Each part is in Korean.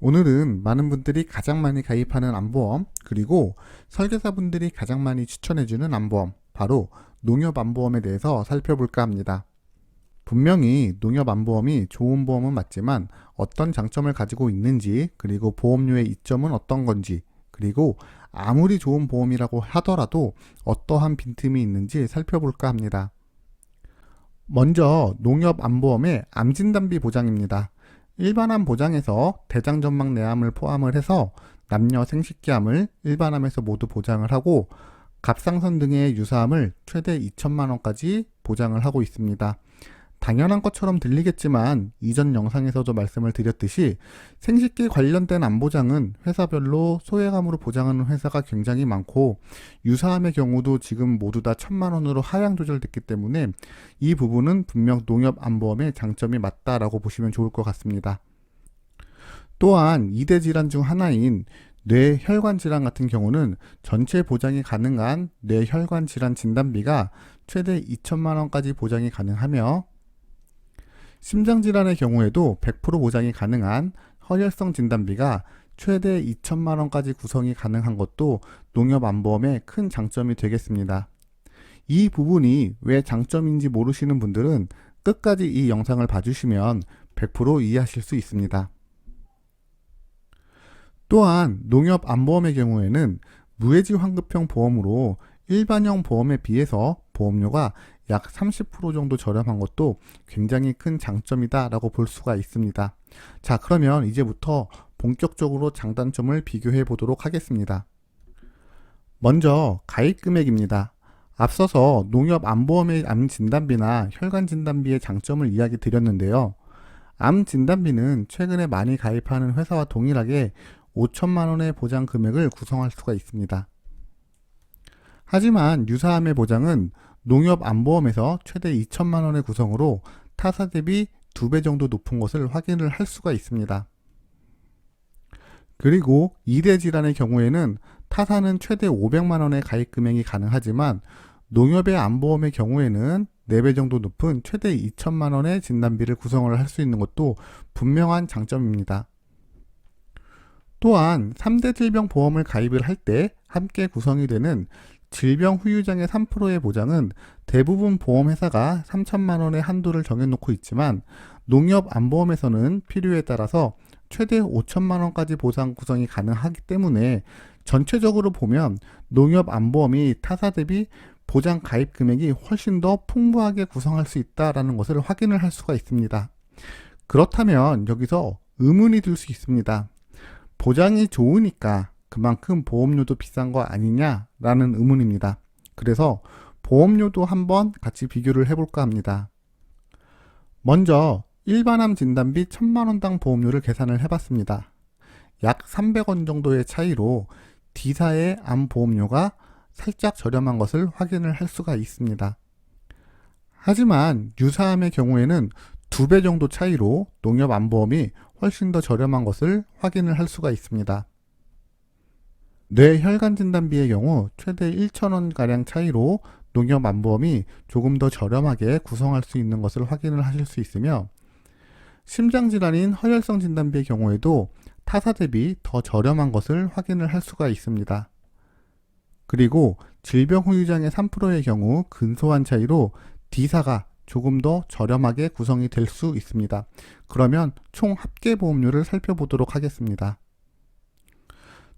오늘은 많은 분들이 가장 많이 가입하는 암보험, 그리고 설계사분들이 가장 많이 추천해주는 암보험, 바로 농협암보험에 대해서 살펴볼까 합니다. 분명히 농협암보험이 좋은 보험은 맞지만 어떤 장점을 가지고 있는지, 그리고 보험료의 이점은 어떤 건지, 그리고 아무리 좋은 보험이라고 하더라도 어떠한 빈틈이 있는지 살펴볼까 합니다. 먼저 농협암보험의 암진단비 보장입니다. 일반암 보장에서 대장전막 내암을 포함을 해서 남녀 생식기암을 일반암에서 모두 보장을 하고 갑상선 등의 유사암을 최대 2천만 원까지 보장을 하고 있습니다. 당연한 것처럼 들리겠지만 이전 영상에서도 말씀을 드렸듯이 생식기 관련된 암보장은 회사별로 소액암으로 보장하는 회사가 굉장히 많고 유사암의 경우도 지금 모두 다 1,000만 원으로 하향 조절됐기 때문에 이 부분은 분명 농협암보험의 장점이 맞다라고 보시면 좋을 것 같습니다. 또한 2대 질환 중 하나인 뇌혈관 질환 같은 경우는 전체 보장이 가능한 뇌혈관 질환 진단비가 최대 2천만 원까지 보장이 가능하며 심장질환의 경우에도 100% 보장이 가능한 허혈성 진단비가 최대 2천만 원까지 구성이 가능한 것도 농협암보험의 큰 장점이 되겠습니다. 이 부분이 왜 장점인지 모르시는 분들은 끝까지 이 영상을 봐주시면 100% 이해하실 수 있습니다. 또한 농협암보험의 경우에는 무해지 환급형 보험으로 일반형 보험에 비해서 보험료가 약 30% 정도 저렴한 것도 굉장히 큰 장점이다 라고 볼 수가 있습니다. 자, 그러면 이제부터 본격적으로 장단점을 비교해 보도록 하겠습니다. 먼저 가입 금액입니다. 앞서서 농협암보험의 암진단비나 혈관진단비의 장점을 이야기 드렸는데요. 암진단비는 최근에 많이 가입하는 회사와 동일하게 5천만 원의 보장 금액을 구성할 수가 있습니다. 하지만 유사암의 보장은 농협암보험에서 최대 2천만 원의 구성으로 타사 대비 2배 정도 높은 것을 확인을 할 수가 있습니다. 그리고 2대 질환의 경우에는 타사는 최대 500만 원의 가입 금액이 가능하지만 농협의 암보험의 경우에는 4배 정도 높은 최대 2천만 원의 진단비를 구성을 할 수 있는 것도 분명한 장점입니다. 또한 3대 질병 보험을 가입을 할 때 함께 구성이 되는 질병 후유장의 3%의 보장은 대부분 보험회사가 3천만 원의 한도를 정해놓고 있지만 농협암보험에서는 필요에 따라서 최대 5천만 원까지 보상 구성이 가능하기 때문에 전체적으로 보면 농협암보험이 타사 대비 보장 가입 금액이 훨씬 더 풍부하게 구성할 수 있다는 것을 확인을 할 수가 있습니다. 그렇다면 여기서 의문이 들 수 있습니다. 보장이 좋으니까 그만큼 보험료도 비싼 거 아니냐라는 의문입니다. 그래서 보험료도 한번 같이 비교를 해볼까 합니다. 먼저 일반암 진단비 1,000만 원당 보험료를 계산을 해봤습니다. 약 300원 정도의 차이로 D사의 암 보험료가 살짝 저렴한 것을 확인을 할 수가 있습니다. 하지만 유사암의 경우에는 2배 정도 차이로 농협암보험이 훨씬 더 저렴한 것을 확인을 할 수가 있습니다. 뇌혈관 진단비의 경우 최대 1,000원가량 차이로 농협암보험이 조금 더 저렴하게 구성할 수 있는 것을 확인을 하실 수 있으며 심장질환인 허혈성 진단비의 경우에도 타사 대비 더 저렴한 것을 확인을 할 수가 있습니다. 그리고 질병 후유장의 3%의 경우 근소한 차이로 D사가 조금 더 저렴하게 구성이 될 수 있습니다. 그러면 총 합계 보험료를 살펴보도록 하겠습니다.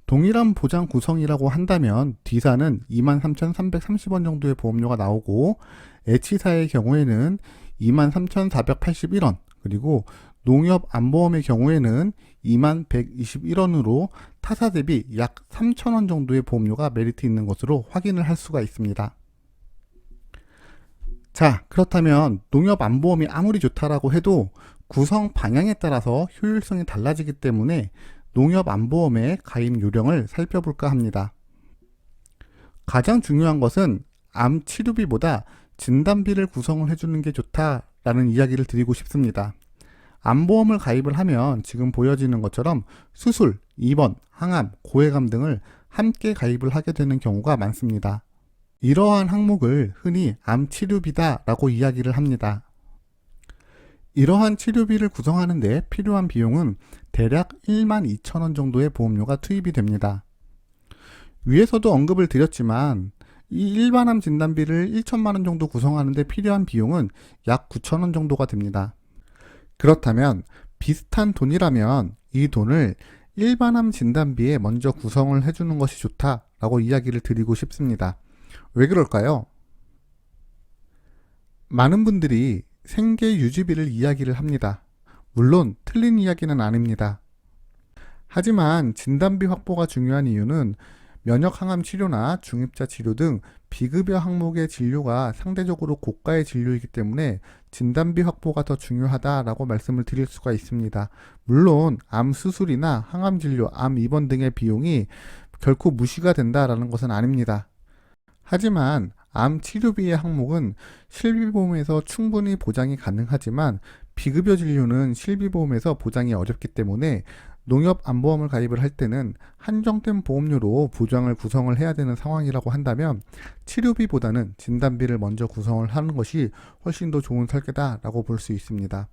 동일한 보장 구성이라고 한다면 D사는 23,330원 정도의 보험료가 나오고 H사의 경우에는 23,481원, 그리고 농협암보험의 경우에는 21,121원으로 타사 대비 약 3,000원 정도의 보험료가 메리트 있는 것으로 확인을 할 수가 있습니다. 자, 그렇다면 농협암보험이 아무리 좋다라고 해도 구성 방향에 따라서 효율성이 달라지기 때문에 농협암보험의 가입 요령을 살펴볼까 합니다. 가장 중요한 것은 암 치료비보다 진단비를 구성을 해주는 게 좋다라는 이야기를 드리고 싶습니다. 암보험을 가입을 하면 지금 보여지는 것처럼 수술, 입원, 항암, 고해감 등을 함께 가입을 하게 되는 경우가 많습니다. 이러한 항목을 흔히 암 치료비다라고 이야기를 합니다. 이러한 치료비를 구성하는 데 필요한 비용은 대략 12,000원 정도의 보험료가 투입이 됩니다. 위에서도 언급을 드렸지만 이 일반암 진단비를 1천만 원 정도 구성하는 데 필요한 비용은 약 9,000원 정도가 됩니다. 그렇다면 비슷한 돈이라면 이 돈을 일반암 진단비에 먼저 구성을 해주는 것이 좋다라고 이야기를 드리고 싶습니다. 왜 그럴까요? 많은 분들이 생계 유지비를 이야기를 합니다. 물론 틀린 이야기는 아닙니다. 하지만 진단비 확보가 중요한 이유는 면역 항암 치료나 중입자 치료 등 비급여 항목의 진료가 상대적으로 고가의 진료이기 때문에 진단비 확보가 더 중요하다라고 말씀을 드릴 수가 있습니다. 물론 암 수술이나 항암 진료, 암 입원 등의 비용이 결코 무시가 된다라는 것은 아닙니다. 하지만 암 치료비의 항목은 실비보험에서 충분히 보장이 가능하지만 비급여 진료는 실비보험에서 보장이 어렵기 때문에 농협암보험을 가입을 할 때는 한정된 보험료로 보장을 구성을 해야 되는 상황이라고 한다면 치료비보다는 진단비를 먼저 구성을 하는 것이 훨씬 더 좋은 설계다라고 볼 수 있습니다.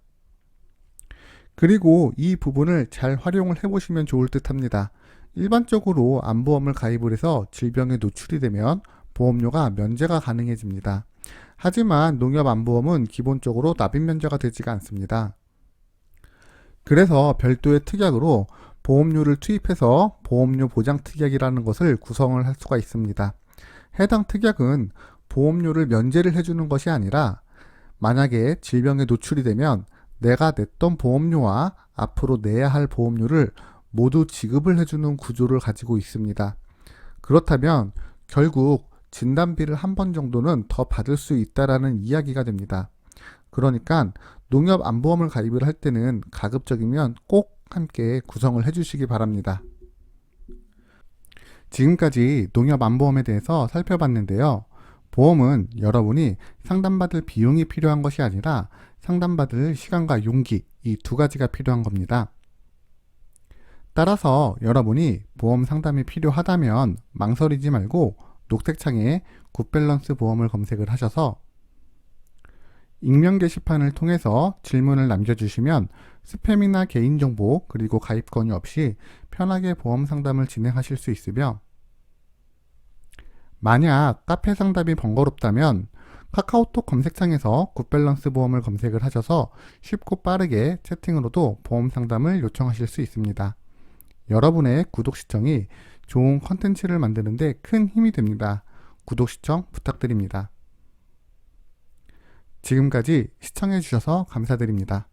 그리고 이 부분을 잘 활용을 해보시면 좋을 듯 합니다. 일반적으로 암보험을 가입을 해서 질병에 노출이 되면 보험료가 면제가 가능해집니다. 하지만 농협암보험은 기본적으로 납입 면제가 되지가 않습니다. 그래서 별도의 특약으로 보험료를 투입해서 보험료 보장 특약이라는 것을 구성을 할 수가 있습니다. 해당 특약은 보험료를 면제를 해주는 것이 아니라 만약에 질병에 노출이 되면 내가 냈던 보험료와 앞으로 내야 할 보험료를 모두 지급을 해주는 구조를 가지고 있습니다. 그렇다면 결국 진단비를 한 번 정도는 더 받을 수 있다라는 이야기가 됩니다. 그러니까 농협암보험을 가입을 할 때는 가급적이면 꼭 함께 구성을 해주시기 바랍니다. 지금까지 농협암보험에 대해서 살펴봤는데요. 보험은 여러분이 상담받을 비용이 필요한 것이 아니라 상담받을 시간과 용기, 이 두 가지가 필요한 겁니다. 따라서 여러분이 보험 상담이 필요하다면 망설이지 말고 녹색창에 굿밸런스 보험을 검색을 하셔서 익명 게시판을 통해서 질문을 남겨주시면 스팸이나 개인정보 그리고 가입 권유 없이 편하게 보험 상담을 진행하실 수 있으며, 만약 카페 상담이 번거롭다면 카카오톡 검색창에서 굿밸런스 보험을 검색을 하셔서 쉽고 빠르게 채팅으로도 보험 상담을 요청하실 수 있습니다. 여러분의 구독 시청이 좋은 컨텐츠를 만드는 데 큰 힘이 됩니다. 구독 시청 부탁드립니다. 지금까지 시청해 주셔서 감사드립니다.